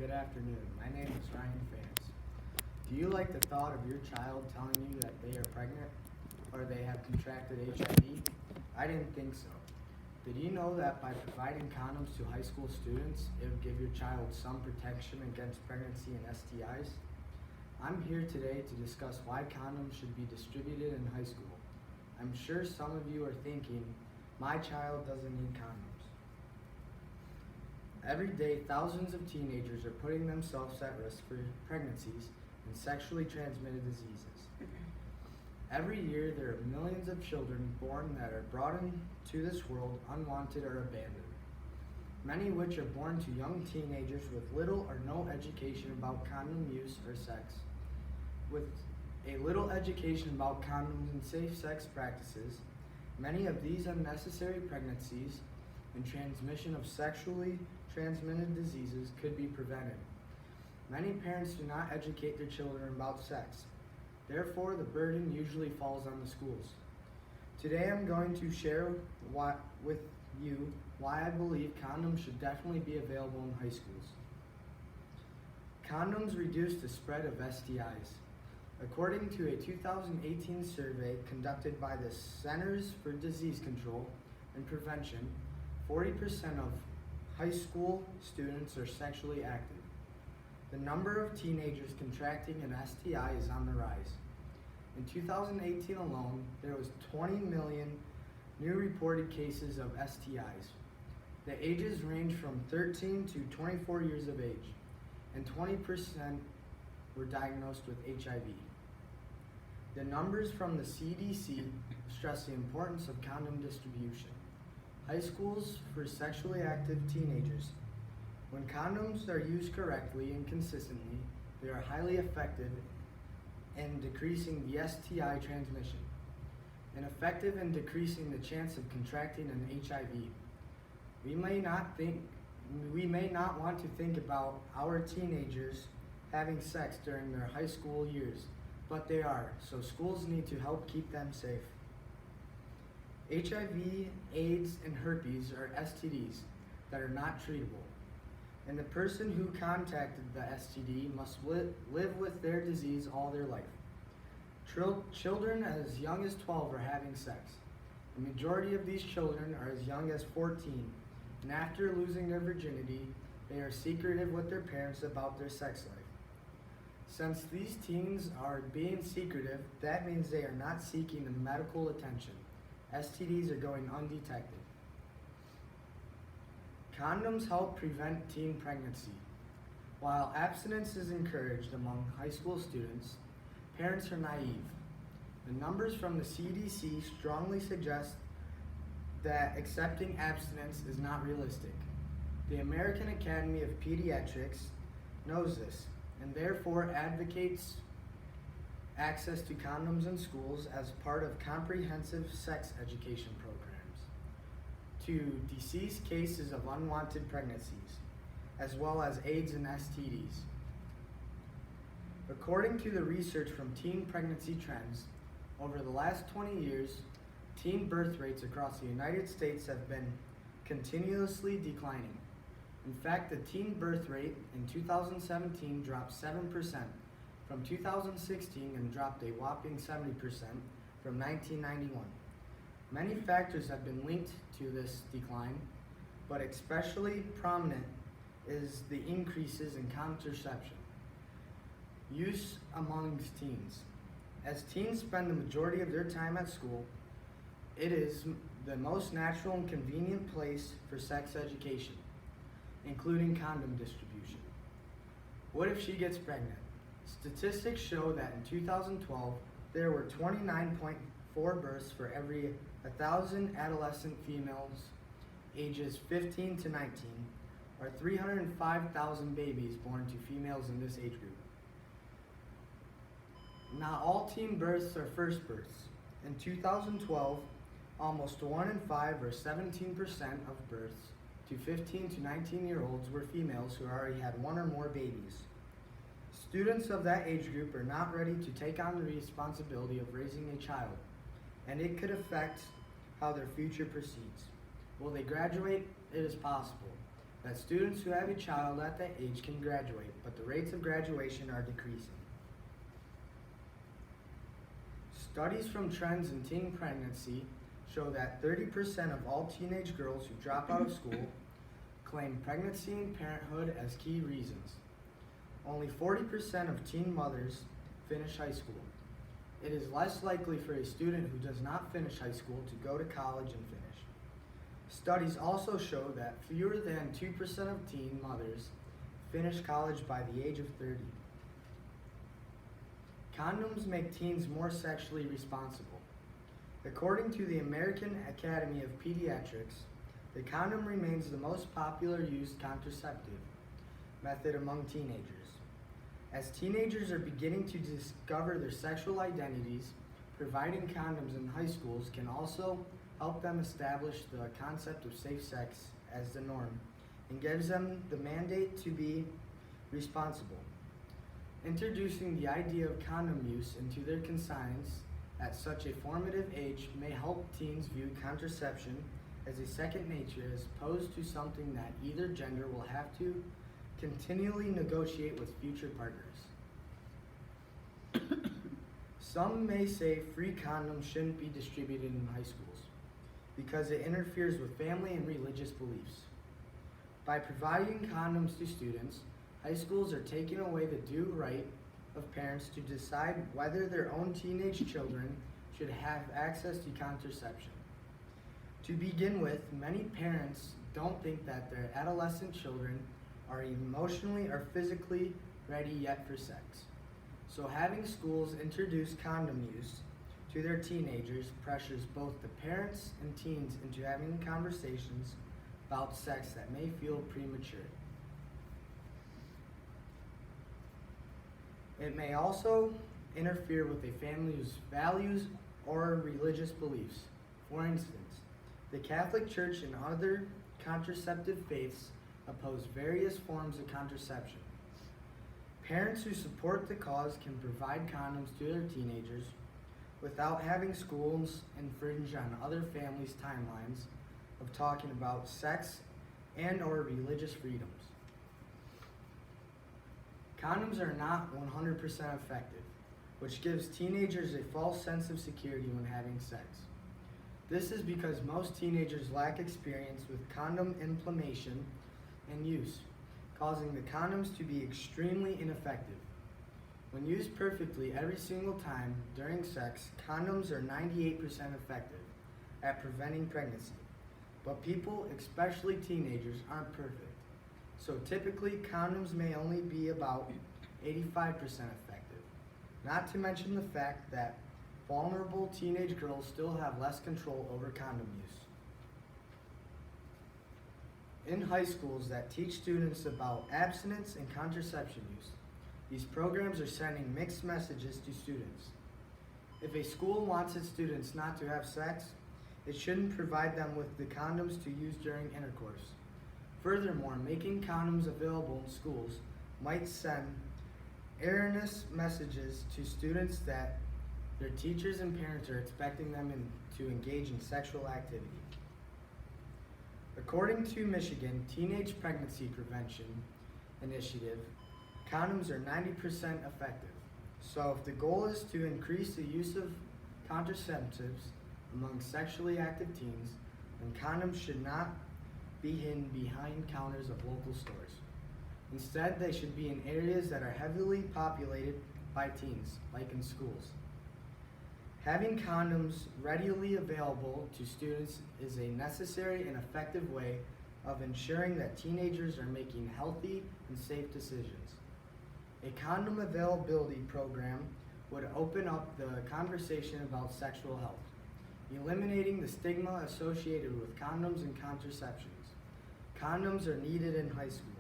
Good afternoon. My name is Ryan Fans. Do you like the thought of your child telling you that they are pregnant or they have contracted HIV? I didn't think so. Did you know that by providing condoms to high school students, it would give your child some protection against pregnancy and STIs? I'm here today to discuss why condoms should be distributed in high school. I'm sure some of you are thinking, my child doesn't need condoms. Every day, thousands of teenagers are putting themselves at risk for pregnancies and sexually transmitted diseases. Every year, there are millions of children born that are brought into this world unwanted or abandoned, many which are born to young teenagers with little or no education about condom use or sex. With a little education about condoms and safe sex practices, many of these unnecessary pregnancies and transmission of sexually transmitted diseases could be prevented. Many parents do not educate their children about sex. Therefore, the burden usually falls on the schools. Today, I'm going to share with you why I believe condoms should definitely be available in high schools. Condoms reduce the spread of STIs. According to a 2018 survey conducted by the Centers for Disease Control and Prevention, 40% of high school students are sexually active. The number of teenagers contracting an STI is on the rise. In 2018 alone, there was 20 million new reported cases of STIs. The ages range from 13 to 24 years of age, and 20% were diagnosed with HIV. The numbers from the CDC stress the importance of condom distribution. High schools for sexually active teenagers. When condoms are used correctly and consistently, they are highly effective in decreasing the STI transmission and effective in decreasing the chance of contracting an HIV. We may not want to think about our teenagers having sex during their high school years, but they are, so schools need to help keep them safe. HIV, AIDS, and herpes are STDs that are not treatable, and the person who contacted the STD must live with their disease all their life. Children as young as 12 are having sex. The majority of these children are as young as 14, and after losing their virginity, they are secretive with their parents about their sex life. Since these teens are being secretive, that means they are not seeking the medical attention. STDs are going undetected. Condoms help prevent teen pregnancy. While abstinence is encouraged among high school students, parents are naive. The numbers from the CDC strongly suggest that accepting abstinence is not realistic. The American Academy of Pediatrics knows this and therefore advocates access to condoms in schools as part of comprehensive sex education programs, to decease cases of unwanted pregnancies, as well as AIDS and STDs. According to the research from Teen Pregnancy Trends, over the last 20 years, teen birth rates across the United States have been continuously declining. In fact, the teen birth rate in 2017 dropped 7% from 2016 and dropped a whopping 70% from 1991. Many factors have been linked to this decline, but especially prominent is the increases in contraception use amongst teens. As teens spend the majority of their time at school, it is the most natural and convenient place for sex education, including condom distribution. What if she gets pregnant? Statistics show that in 2012, there were 29.4 births for every 1,000 adolescent females ages 15 to 19, or 305,000 babies born to females in this age group. Not all teen births are first births. In 2012, almost 1 in 5, or 17% of births to 15 to 19-year-olds were females who already had one or more babies. Students of that age group are not ready to take on the responsibility of raising a child, and it could affect how their future proceeds. Will they graduate? It is possible. that students who have a child at that age can graduate, but the rates of graduation are decreasing. Studies from trends in teen pregnancy show that 30% of all teenage girls who drop out of school claim pregnancy and parenthood as key reasons. Only 40% of teen mothers finish high school. It is less likely for a student who does not finish high school to go to college and finish. Studies also show that fewer than 2% of teen mothers finish college by the age of 30. Condoms make teens more sexually responsible. According to the American Academy of Pediatrics, the condom remains the most popular used contraceptive method among teenagers. As teenagers are beginning to discover their sexual identities, providing condoms in high schools can also help them establish the concept of safe sex as the norm and gives them the mandate to be responsible. Introducing the idea of condom use into their conscience at such a formative age may help teens view contraception as a second nature as opposed to something that either gender will have to continually negotiate with future partners. Some may say free condoms shouldn't be distributed in high schools because it interferes with family and religious beliefs. By providing condoms to students, high schools are taking away the due right of parents to decide whether their own teenage children should have access to contraception. To begin with, many parents don't think that their adolescent children are emotionally or physically ready yet for sex. So having schools introduce condom use to their teenagers pressures both the parents and teens into having conversations about sex that may feel premature. It may also interfere with a family's values or religious beliefs. For instance, the Catholic Church and other contraceptive faiths oppose various forms of contraception. Parents who support the cause can provide condoms to their teenagers without having schools infringe on other families' timelines of talking about sex and or religious freedoms. Condoms are not 100% effective, which gives teenagers a false sense of security when having sex. This is because most teenagers lack experience with condom implementation and use, causing the condoms to be extremely ineffective. When used perfectly every single time during sex, condoms are 98% effective at preventing pregnancy. But people, especially teenagers, aren't perfect. So typically, condoms may only be about 85% effective. Not to mention the fact that vulnerable teenage girls still have less control over condom use. In high schools that teach students about abstinence and contraception use, these programs are sending mixed messages to students. If a school wants its students not to have sex, it shouldn't provide them with the condoms to use during intercourse. Furthermore, making condoms available in schools might send erroneous messages to students that their teachers and parents are expecting them to engage in sexual activity. According to Michigan Teenage Pregnancy Prevention Initiative, condoms are 90% effective. So if the goal is to increase the use of contraceptives among sexually active teens, then condoms should not be hidden behind counters of local stores. Instead, they should be in areas that are heavily populated by teens, like in schools. Having condoms readily available to students is a necessary and effective way of ensuring that teenagers are making healthy and safe decisions. A condom availability program would open up the conversation about sexual health, eliminating the stigma associated with condoms and contraceptions. Condoms are needed in high school.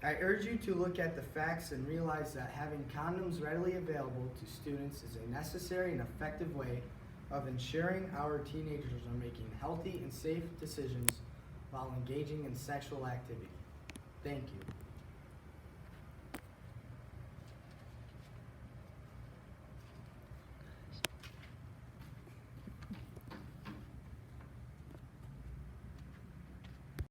I urge you to look at the facts and realize that having condoms readily available to students is a necessary and effective way of ensuring our teenagers are making healthy and safe decisions while engaging in sexual activity. Thank you.